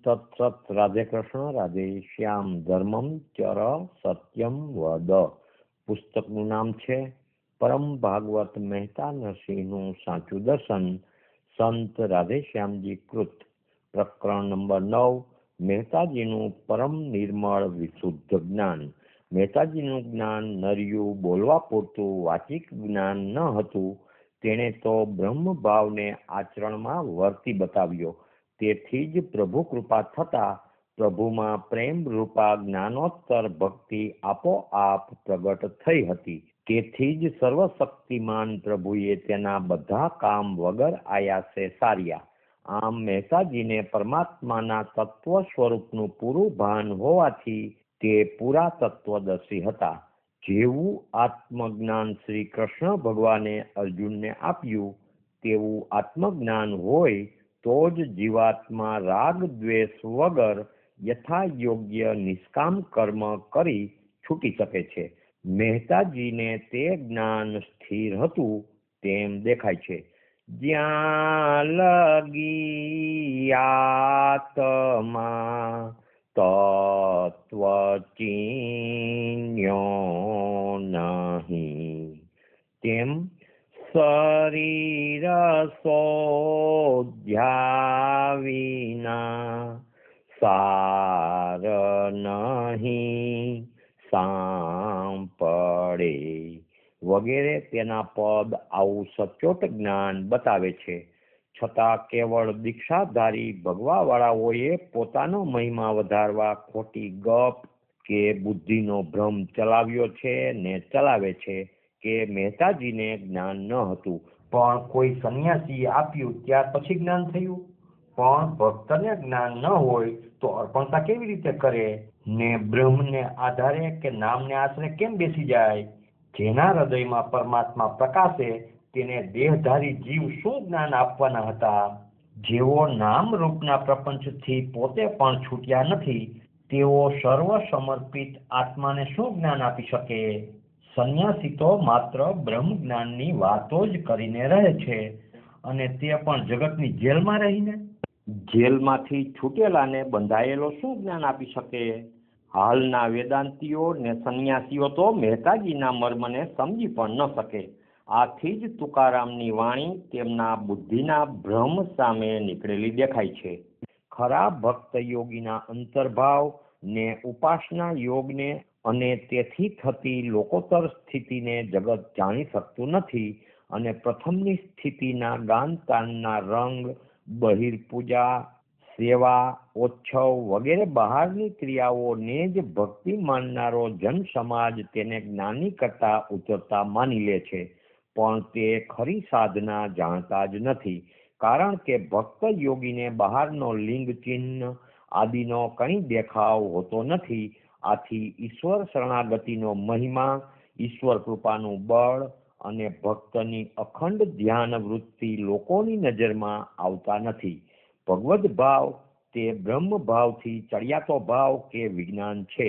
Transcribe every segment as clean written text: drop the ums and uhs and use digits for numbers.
તત્સત. રાધે કૃષ્ણ, રાધે શ્યામ. ધર્મમ ચર સત્યમ વદ. પુસ્તકનું નામ છે પરમ ભાગવત મહેતા નરસિંહનું સાચું દર્શન, સંત રાધેશ્યામજી કૃત. પ્રકરણ નંબર 9. મહેતાજીનું પરમ નિર્મળ વિશુદ્ધ જ્ઞાન. મહેતાજીનું જ્ઞાન નર્યું બોલવા પૂરતું વાચિક જ્ઞાન ન હતું. તેણે તો બ્રહ્મભાવને આચરણમાં વર્તી બતાવ્યો. તેથી જ પ્રભુ કૃપા થતા પ્રભુમાં પ્રેમ રૂપા જ્ઞાનોત્તર ભક્તિ આપોઆપ પ્રગટ થઈ હતી. તેથી જ સર્વશક્તિમાન પ્રભુએ તેના બધા કામ વગર આયાસે સાર્યા. આમ મહેતાજીને પરમાત્માના તત્વ સ્વરૂપનું પૂરું ભાન હોવાથી તે પૂરા તત્વદર્શી હતા. જેવું આત્મજ્ઞાન શ્રી કૃષ્ણ ભગવાને અર્જુનને આપ્યું તેવું આત્મજ્ઞાન હોય તો જ જીવાત્મા રાગ દ્વેષ વગર યથાયોગ્ય નિષ્કામ કર્મ કરી છૂટી શકે છે. મહેતાજીને તે જ્ઞાન સ્થિર હતું તેમ દેખાય છે. જ્યાં લગી આત્મા તત્વ ચિન્યો નહીં, તેમ શરીર સોધ્યા વિના સાર નહીં સાંપડે વગેરે તેના પદ આવું સચોટ જ્ઞાન બતાવે છે. છતાં કેવળ દીક્ષાધારી ભગવાવાળાઓએ પોતાનો મહિમા વધારવા ખોટી ગપ કે બુદ્ધિનો ભ્રમ ચલાવ્યો છે ને ચલાવે છે કે મહેતાજીને જ્ઞાન ન હતું, પણ કોઈ સંન્યાસી આપ્યું ત્યાર પછી જ્ઞાન થયું. પણ ભક્તને જ્ઞાન ન હોય તો અર્પણતા કેવી રીતે કરે ને બ્રહ્મને આધારે કે નામને આશરે કેમ બેસી જાય? જેના હૃદયમાં પરમાત્મા પ્રકાશે તેને દેહધારી જીવ શું જ્ઞાન આપવાના હતા? જેઓ નામ રૂપના પ્રપંચથી પોતે પણ છૂટ્યા નથી તેઓ સર્વ સમર્પિત આત્માને શું જ્ઞાન આપી શકે? સંન્યાસી તો માત્ર બ્રહ્મ જ્ઞાનની વાતો જ કરીને રહે છે, અને તે પણ જગતની જેલમાં રહીને. જેલમાંથી છૂટેલાને બંધાયેલો શું જ્ઞાન આપી શકે? હાલના વેદાંતીઓ ને સંન્યાસીઓ તો મહેતાજીના મર્મને સમજી પણ ન શકે. આથી જ તુકારામની વાણી તેમના બુદ્ધિના ભ્રમ સામે નીકળેલી દેખાય છે. ખરા ભક્ત યોગીના અંતર્ભાવ ને ઉપાસના યોગને અને તેથી થતી લોકોત્તર સ્થિતિને જગત જાણી શકતું નથી, અને પ્રથમની સ્થિતિના ગાન તાનના રંગ, બહિર્પૂજા, સેવા, ઓચ્છવ વગેરે બહારની ક્રિયાઓને જ ભક્તિ માનનારો જન સમાજ તેને જ્ઞાની કરતા ઉતરતા માની લે છે, પણ તે ખરી સાધના જાણતા જ નથી. કારણ કે ભક્ત યોગીને બહારનો લિંગ ચિહ્ન આદિનો કંઈ દેખાવ હોતો નથી. આથી ઈશ્વર શરણાગતિનો મહિમા, ઈશ્વર કૃપાનું બળ અને ભક્તની અખંડ ધ્યાન વૃત્તિ લોકોની નજરમાં આવતા નથી. ભગવદ ભાવ તે બ્રહ્મ ભાવથી ચડિયાતો ભાવ કે વિજ્ઞાન છે.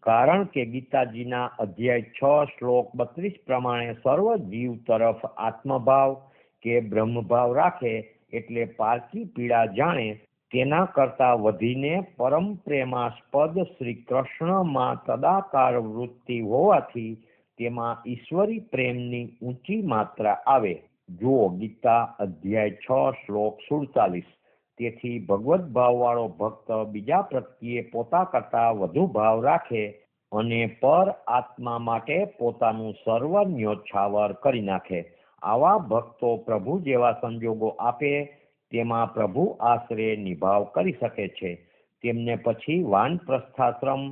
કારણ કે ગીતાજીના અધ્યાય 6 શ્લોક 32 પ્રમાણે સર્વ જીવ તરફ આત્મભાવ કે બ્રહ્મભાવ રાખે એટલે પારકી પીડા જાણે. તેના કરતા વધીને પરમ પ્રેમાસ્પદ શ્રી કૃષ્ણમાં તદાકાર વૃત્તિ હોવાથી તેમાં ઈશ્વરી પ્રેમની ઊંચી માત્રા આવે. જુઓ ગીતા અધ્યાય 6 શ્લોક 47. તેથી ભગવદ ભાવવાળો ભક્ત બીજા પ્રત્યે પોતા કરતા વધુ ભાવ રાખે અને પર આત્મા માટે પોતાનું સર્વ ન્યોછાવર કરી નાખે. આવા ભક્તો પ્રભુ જેવા સંજોગો આપે તેમાં પ્રભુ આશરે નિભાવ કરી શકે છે. તેમને પછી વાનપ્રસ્થાશ્રમ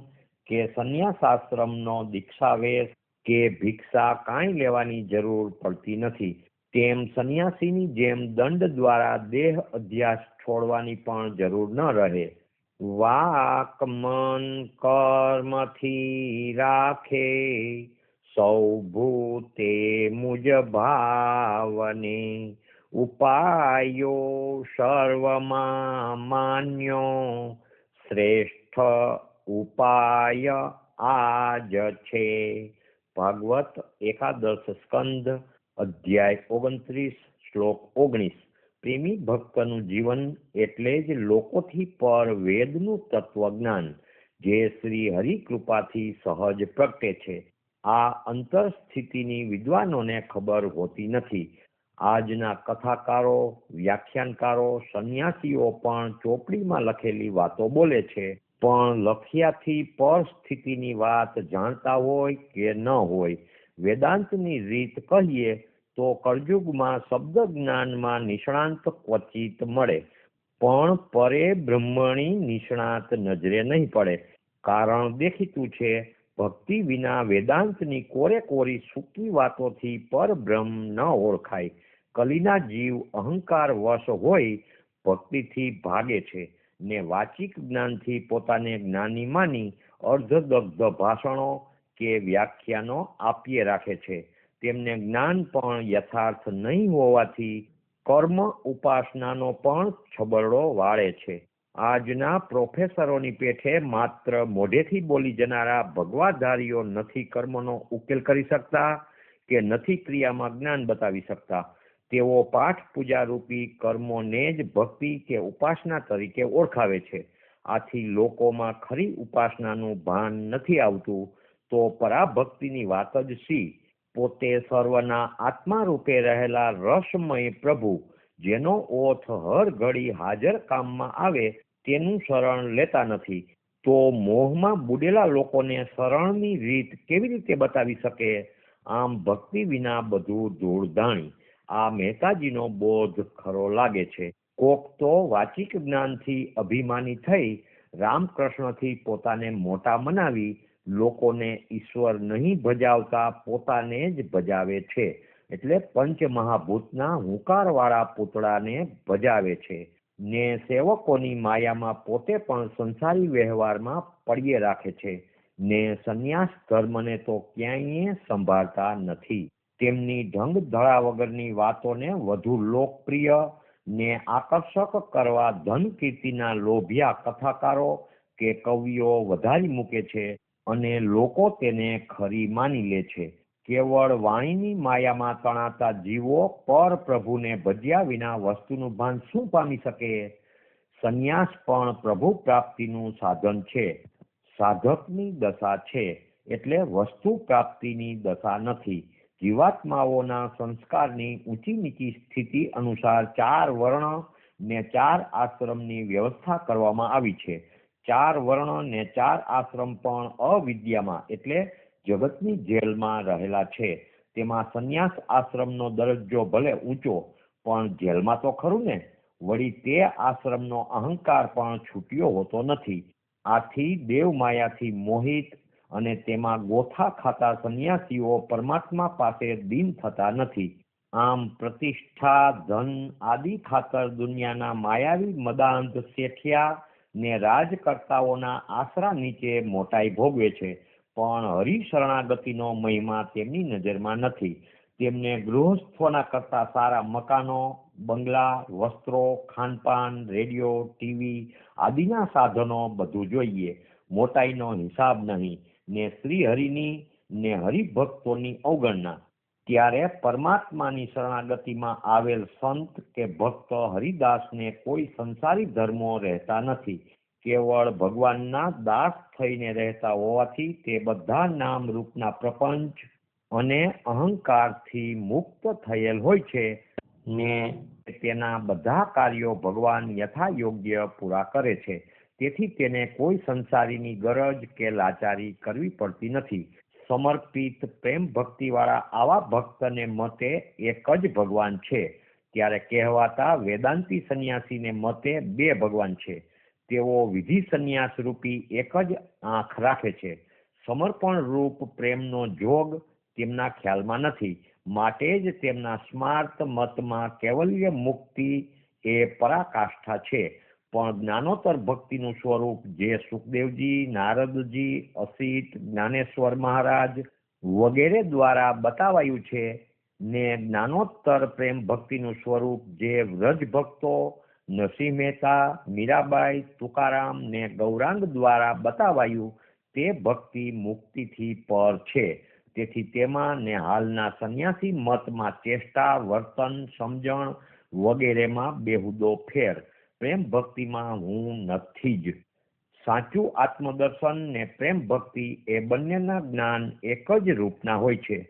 કે સંન્યાસાશ્રમનો દીક્ષાવેશ કે ભિક્ષા કાંઈ લેવાની જરૂર પડતી નથી. તેમ સંન્યાસીની જેમ દંડ દ્વારા દેહ અધ્યાસ છોડવાની પણ જરૂર ન રહે. વાક મન કર્મથી રાખે સૌ ભૂતે મુજ ભાવને, ઉપાયો સર્વમાં માન્યો શ્રેષ્ઠ ઉપાય આજ છે. ભાગવત એકાદશ સ્કંદ અધ્યાય 29 શ્લોક 19. પ્રેમી ભક્તનું જીવન એટલે જ લોકોથી પર વેદનું તત્વજ્ઞાન, જે શ્રી હરિ કૃપાથી સહજ પ્રગટે છે. આ અંતરસ્થિતિની વિદ્વાનોને ખબર હોતી નથી. આજના કથાકારો, વ્યાખ્યાનકારો, સંન્યાસીઓ પણ ચોપડીમાં લખેલી વાતો બોલે છે, પણ લખ્યાથી પર સ્થિતિની વાત જાણતા હોય કે ન હોય. વેદાંતની રીત કહીએ તો કળયુગમાં શબ્દ જ્ઞાનમાં નિષ્ણાંત ક્વચિત મળે, પણ પરે બ્રહ્મણી નિષ્ણાત નજરે નહીં પડે. કારણ દેખીતું છે, ભક્તિ વિના વેદાંતની કોરે કોરી સૂકી વાતોથી પરબ્રહ્મ ન ઓળખાય. કલીના જીવ અહંકાર વશ હોય ભક્તિથી ભાગે છે ને વાચિક જ્ઞાનથી પોતાને જ્ઞાની માની અર્ધદગ્ધ ભાષણો કે વ્યાખ્યાનો આપીએ રાખે છે. તેમને જ્ઞાન પણ યથાર્થ નહીં હોવાથી કર્મ ઉપાસનાનો પણ છબરડો વાળે છે. આજના પ્રોફેસરોની પેઠે માત્ર મોઢેથી બોલી જનારા ભગવાધારીઓ નથી કર્મનો ઉકેલ કરી શકતા કે નથી ક્રિયામાં જ્ઞાન બતાવી શકતા. તેઓ પાઠ પૂજા રૂપી કર્મોને જ ભક્તિ કે ઉપાસના તરીકે ઓળખાવે છે. આથી લોકોમાં ખરી ઉપાસનાનું ભાન નથી આવતું, તો પરાભક્તિની વાત જ શી? પોતે સર્વના આત્મા રૂપે રહેલા રસમય પ્રભુ, જેનો ઓથ હર ઘડી હાજર કામમાં આવે, તેનું શરણ લેતા નથી, તો મોહમાં બુડેલા લોકોને શરણની રીત કેવી રીતે બતાવી શકે? આમ ભક્તિ વિના બધું ધૂળધાણી. આ મહેતાજીનો બોધ ખરો લાગે છે. કોક તો વાચિક જ્ઞાનથી અભિમાની થઈ રામકૃષ્ણથી પોતાને મોટા મનાવી લોકોને ઈશ્વર નહીં ભજાવતા પોતાને જ ભજાવે છે, એટલે પંચમહાભૂતના હુંકારવાળા પૂતળાને ભજાવે છે ને સેવકોની માયામાં પોતે પણ સંસારી વ્યવહારમાં પડ્યે રાખે છે ને સંન્યાસ ધર્મને તો ક્યાંય સંભાળતા નથી. તેમની ઢંગ ધડા વગરની વાતોને વધુ લોકપ્રિય ને આકર્ષક કરવા ધન કીર્તિના લોભિયા કથાકારો કે કવિઓ વધારી મૂકે છે અને લોકો તેને ખરી માની લે છે. કેવળ વાણીની માયામાં તણાતા જીવો પર પ્રભુને ભજ્યા વિના વસ્તુનું ભાન શું પામી શકે? સંન્યાસ પણ પ્રભુ પ્રાપ્તિનું સાધન છે, સાધકની દશા છે, એટલે વસ્તુ પ્રાપ્તિની દશા નથી. જીવાત્માઓના સંસ્કારની ઊંચી નીચી સ્થિતિ અનુસાર 4 વર્ણ ને 4 આશ્રમની વ્યવસ્થા કરવામાં આવી છે. 4 વર્ણ ને 4 આશ્રમ પણ અવિદ્યામાં એટલે જગતની જેલમાં રહેલા છે. તેમાં સંન્યાસ આશ્રમનો દરજ્જો ભલે ઊંચો, પણ જેલમાં તો ખરું ને. વળી તે આશ્રમનો અહંકાર પણ છૂટ્યો હોતો નથી. આથી દેવમાયાથી મોહિત અને તેમાં ગોથા ખાતા સંન્યાસીઓ પરમાત્મા પાસે દીન થતા નથી. આમ પ્રતિષ્ઠા, ધન આદિ ખાતર દુનિયાના માયાવી મદાંત શેઠિયા ને રાજકર્તાઓના આશરા નીચે મોટાઈ ભોગવે છે, પણ હરિશરણાગતિનો મહિમા તેમની નજરમાં નથી. તેમને ગૃહસ્થોના કરતા સારા મકાનો, બંગલા, વસ્ત્રો, ખાનપાન, રેડિયો, ટીવી આદિના સાધનો બધું જોઈએ, મોટાઈનો હિસાબ નહીં ને શ્રી હરિની ને હરિભક્તોની અવગણના. ત્યારે પરમાત્માની શરણાગતિમાં આવેલ સંત કે ભક્ત હરિદાસને કોઈ સંસારી ધર્મો રહેતા નથી. કેવળ ભગવાનના દાસ થઈને રહેતા હોવાથી તે બધા નામ રૂપના પ્રપંચ અને અહંકારથી મુક્ત થયેલ હોય છે ને તેના બધા કાર્યો ભગવાન યથાયોગ્ય પૂરા કરે છે. તેથી તેને કોઈ સંસારીની ગરજ કે લાચારી કરવી પડતી નથી. સમર્પિત પ્રેમ ભક્તિવાળા આવા ભક્તને મતે એક જ ભગવાન છે. ત્યારે કહેવાતા વેદાંતી સંન્યાસીને મતે 2 ભગવાન છે. તેઓ વિધિ સંન્યાસ રૂપી એક જ આંખ રાખે છે. સમર્પણ રૂપ પ્રેમનો જોગ તેમના ખ્યાલમાં નથી. માટે જ તેમના સ્માર્ત મતમાં કેવલ્ય મુક્તિ એ પરાકાષ્ઠા છે. પણ જ્ઞાનોત્તર ભક્તિનું સ્વરૂપ જે સુખદેવજી, નારદજી, અસિત, જ્ઞાનેશ્વર મહારાજ વગેરે દ્વારા બતાવાયું છે ને જ્ઞાનોત્તર પ્રેમ ભક્તિનું સ્વરૂપ જે વ્રજ ભક્તો નરસિંહ મહેતા, મીરાબાઈ, તુકારામ ને ગૌરાંગ દ્વારા બતાવાયું, તે ભક્તિ મુક્તિથી પર છે. તેથી તેમાં ને હાલના સંન્યાસી મતમાં ચેષ્ટા, વર્તન, સમજણ વગેરેમાં બેહુદો ફેર. પ્રેમ ભક્તિમાં હું નથી જ. સાચું આત્મદર્શન ને પ્રેમ ભક્તિ એ બંનેના જ્ઞાન એક જ રૂપના હોય છે.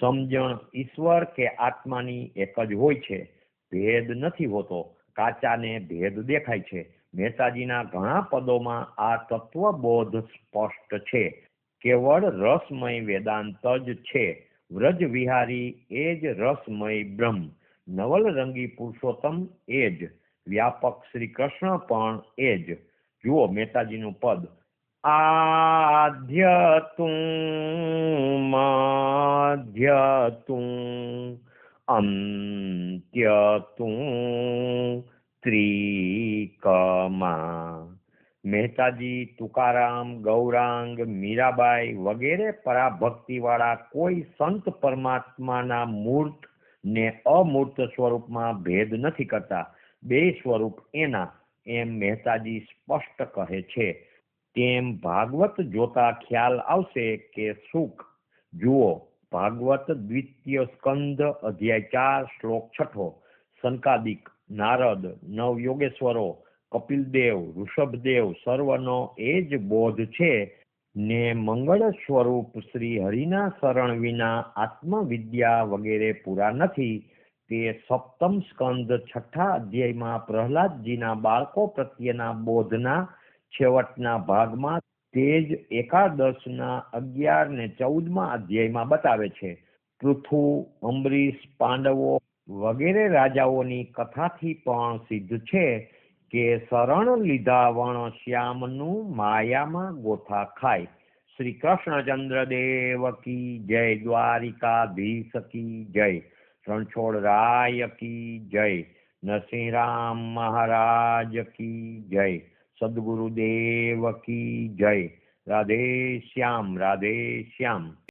સમજણ ઈશ્વર કે આત્માની એક જ હોય છે. ભેદ નથી હોતો. કાચાને ભેદ દેખાય છે. મહેતાજીના ઘણા પદોમાં આ તત્વબોધ સ્પષ્ટ છે. કેવળ રસમય વેદાંત જ છે. વ્રજ વિહારી એ જ રસમય બ્રહ્મ. નવલરંગી પુરુષોત્તમ એ જ. વ્યાપક શ્રી કૃષ્ણ પણ એ જ. જુઓ મહેતાજીનું પદ. આદ્ય તું મધ્ય તું અંત્ય તું ત્રિકમા. મહેતાજી તુકારામ, ગૌરાંગ, મીરાબાઈ વગેરે પરાભક્તિવાળા કોઈ સંત પરમાત્માના મૂર્ત ને અમૂર્ત સ્વરૂપમાં ભેદ નથી કરતા. બે સ્વરૂપ એના એમ મહેતાજી સ્પષ્ટ કહે છે. તેમ ભાગવત જોતા ખ્યાલ આવશે કે સુખ. જુઓ ભાગવત દ્વિતીય સ્કંદ અધ્યાય 4 શ્લોક 6. સંકાદિક, નારદ, નવયોગેશ્વરો, કપિલદેવ, ઋષભદેવ સર્વનો એ જ બોધ છે ને મંગળ સ્વરૂપ શ્રી હરિના શરણ વિના આત્મવિદ્યા વગેરે પૂરા નથી. તે સપ્તમ સ્કંદ 6 અધ્યાયમાં પ્રહલાદજીના બાળકો પ્રત્યેના બોધના છેવટના ભાગમાં તે જ એકાદશના 11 ને 14મા અધ્યાયમાં બતાવે છે. પૃથુ, અંબરીશ, પાંડવો વગેરે રાજાઓની કથાથી પણ સિદ્ધ છે કે શરણ લીધા વણ શ્યામનું માયામાં ગોથા ખાય. શ્રી કૃષ્ણચંદ્ર દેવ કી જય. દ્વારિકાધીશ કી જય. રણછોડ રાય કી જય. નરસિંહ રામ મહારાજ કી જય. સદગુરુદેવ કી જય. રાધે શ્યામ, રાધે શ્યામ.